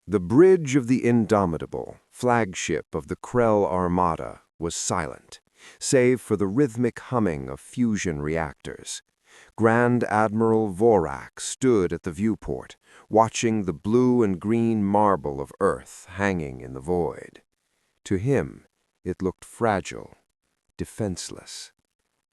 The bridge of the Indomitable, flagship of the Krell Armada, was silent, save for the rhythmic humming of fusion reactors. Grand Admiral Vorak stood at the viewport, watching the blue and green marble of Earth hanging in the void. To him, it looked fragile, defenseless.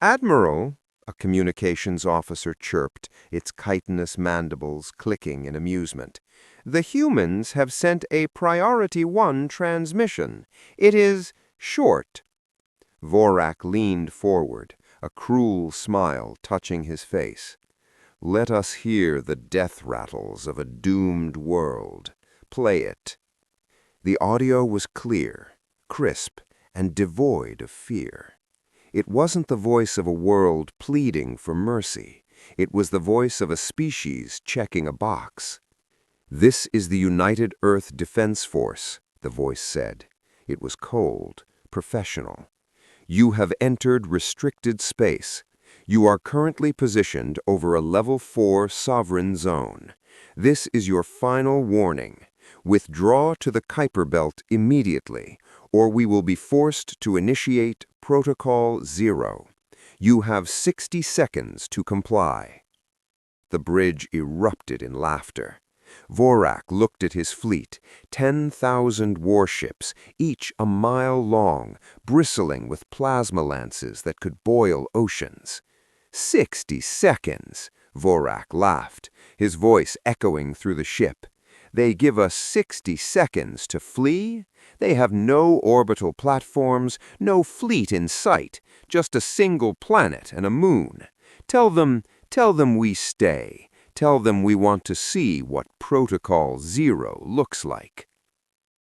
"Admiral," a communications officer chirped, its chitinous mandibles clicking in amusement, "the humans have sent a Priority 1 transmission. It is short." Vorak leaned forward, a cruel smile touching his face. "Let us hear the death rattles of a doomed world. Play it." The audio was clear, crisp, and devoid of fear. It wasn't the voice of a world pleading for mercy. It was the voice of a species checking a box. "This is the United Earth Defense Force," the voice said. It was cold, professional. "You have entered restricted space. You are currently positioned over a Level 4 sovereign zone. This is your final warning. Withdraw to the Kuiper Belt immediately, or we will be forced to initiate Protocol 0. You have 60 seconds to comply." The bridge erupted in laughter. Vorak looked at his fleet, 10,000 warships, each a mile long, bristling with plasma lances that could boil oceans. 60 seconds, Vorak laughed, his voice echoing through the ship. "They give us 60 seconds to flee? They have no orbital platforms, no fleet in sight, just a single planet and a moon. Tell them we stay. Tell them we want to see what Protocol 0 looks like."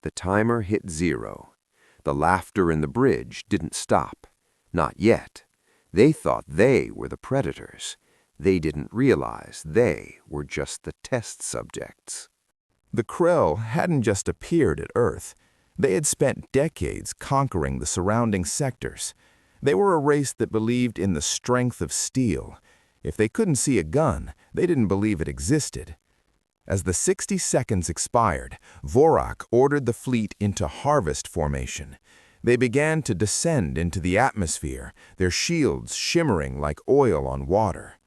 The timer hit 0. The laughter in the bridge didn't stop. Not yet. They thought they were the predators. They didn't realize they were just the test subjects. The Krell hadn't just appeared at Earth. They had spent decades conquering the surrounding sectors. They were a race that believed in the strength of steel. If they couldn't see a gun, they didn't believe it existed. As the 60 seconds expired, Vorak ordered the fleet into harvest formation. They began to descend into the atmosphere, their shields shimmering like oil on water.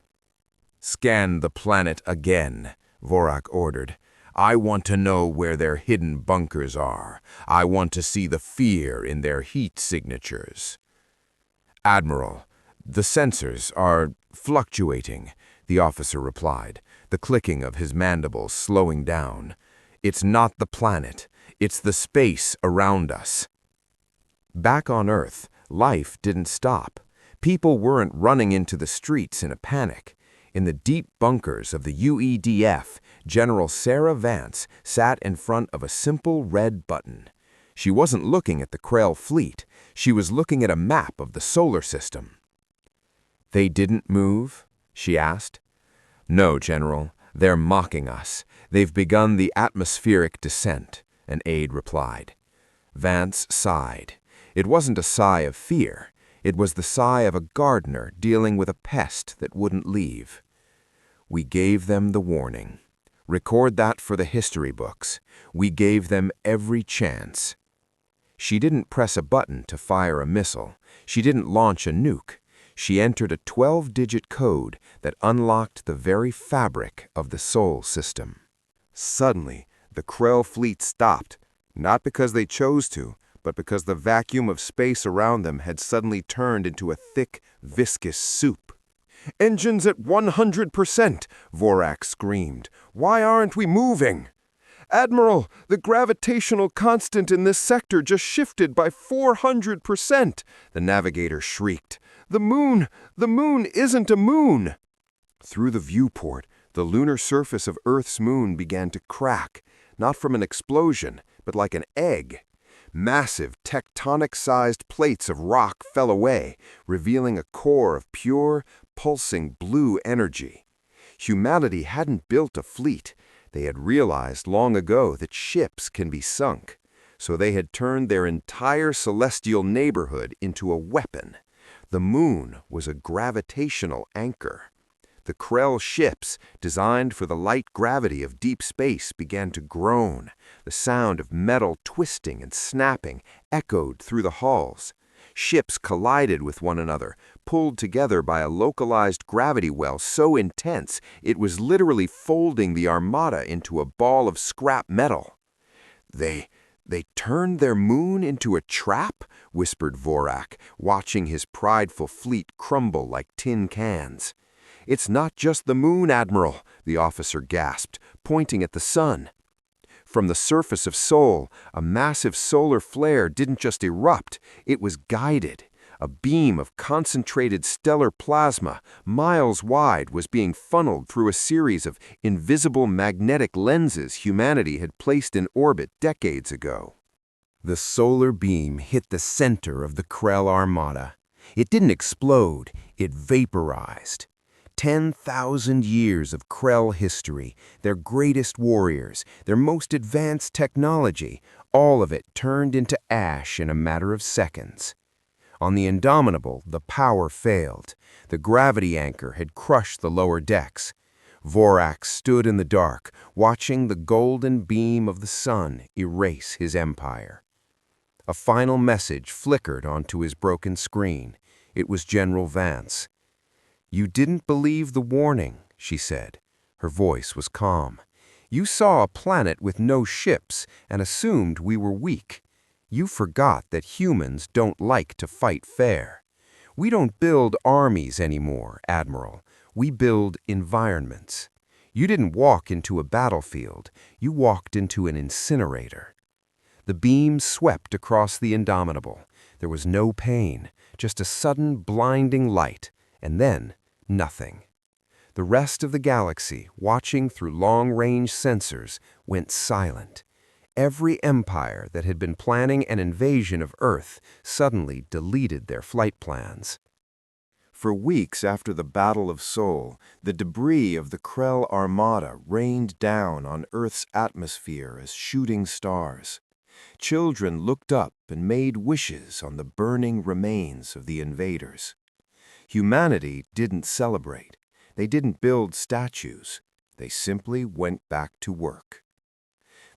"Scan the planet again," Vorak ordered. "I want to know where their hidden bunkers are. I want to see the fear in their heat signatures." "Admiral, the sensors are fluctuating," the officer replied, the clicking of his mandibles slowing down. "It's not the planet. It's the space around us." Back on Earth, life didn't stop. People weren't running into the streets in a panic. In the deep bunkers of the UEDF, General Sarah Vance sat in front of a simple red button. She wasn't looking at the Krell fleet. She was looking at a map of the solar system. "They didn't move?" she asked. "No, General. They're mocking us. They've begun the atmospheric descent," an aide replied. Vance sighed. It wasn't a sigh of fear. It was the sigh of a gardener dealing with a pest that wouldn't leave. "We gave them the warning. Record that for the history books. We gave them every chance." She didn't press a button to fire a missile. She didn't launch a nuke. She entered a 12-digit code that unlocked the very fabric of the Sol system. Suddenly, the Krell fleet stopped, not because they chose to, but because the vacuum of space around them had suddenly turned into a thick, viscous soup. "Engines at 100%, Vorak screamed. "Why aren't we moving?" "Admiral, the gravitational constant in this sector just shifted by 400%, the navigator shrieked. The moon isn't a moon." Through the viewport, the lunar surface of Earth's moon began to crack, not from an explosion, but like an egg. Massive, tectonic-sized plates of rock fell away, revealing a core of pure, pulsing blue energy. Humanity hadn't built a fleet. They had realized long ago that ships can be sunk, so they had turned their entire celestial neighborhood into a weapon. The moon was a gravitational anchor. The Krell ships, designed for the light gravity of deep space, began to groan. The sound of metal twisting and snapping echoed through the halls. Ships collided with one another, pulled together by a localized gravity well so intense it was literally folding the Armada into a ball of scrap metal. They turned their moon into a trap?" whispered Vorak, watching his prideful fleet crumble like tin cans. "It's not just the moon, Admiral," the officer gasped, pointing at the sun. From the surface of Sol, a massive solar flare didn't just erupt, it was guided. A beam of concentrated stellar plasma, miles wide, was being funneled through a series of invisible magnetic lenses humanity had placed in orbit decades ago. The solar beam hit the center of the Krell Armada. It didn't explode, it vaporized. 10,000 years of Krell history, their greatest warriors, their most advanced technology, all of it turned into ash in a matter of seconds. On the Indomitable, the power failed. The gravity anchor had crushed the lower decks. Vorak stood in the dark, watching the golden beam of the sun erase his empire. A final message flickered onto his broken screen. It was General Vance. "You didn't believe the warning," she said. Her voice was calm. "You saw a planet with no ships and assumed we were weak. You forgot that humans don't like to fight fair. We don't build armies anymore, Admiral. We build environments. You didn't walk into a battlefield. You walked into an incinerator." The beam swept across the Indomitable. There was no pain, just a sudden blinding light, and then nothing. The rest of the galaxy, watching through long-range sensors, went silent. Every empire that had been planning an invasion of Earth suddenly deleted their flight plans. For weeks after the Battle of Sol, the debris of the Krell Armada rained down on Earth's atmosphere as shooting stars. Children looked up and made wishes on the burning remains of the invaders. Humanity didn't celebrate. They didn't build statues. They simply went back to work.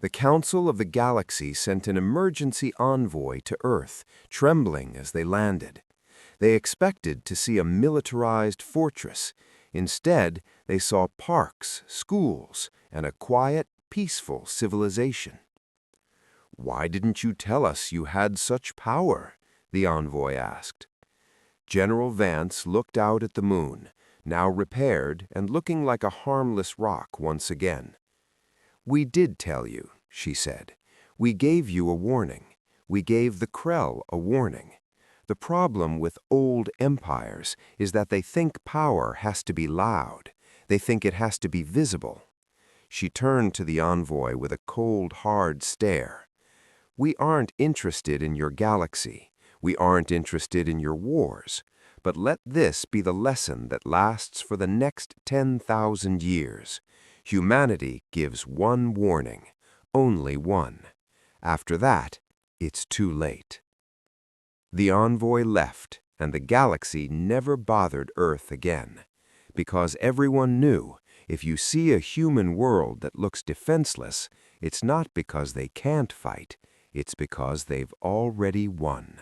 The Council of the Galaxy sent an emergency envoy to Earth, trembling as they landed. They expected to see a militarized fortress. Instead, they saw parks, schools, and a quiet, peaceful civilization. "Why didn't you tell us you had such power?" the envoy asked. General Vance looked out at the moon, now repaired and looking like a harmless rock once again. "We did tell you," she said. "We gave you a warning. We gave the Krell a warning. The problem with old empires is that they think power has to be loud. They think it has to be visible." She turned to the envoy with a cold, hard stare. "We aren't interested in your galaxy. We aren't interested in your wars. But let this be the lesson that lasts for the next 10,000 years. Humanity gives one warning, only one. After that, it's too late." The envoy left, and the galaxy never bothered Earth again. Because everyone knew, if you see a human world that looks defenseless, it's not because they can't fight, it's because they've already won.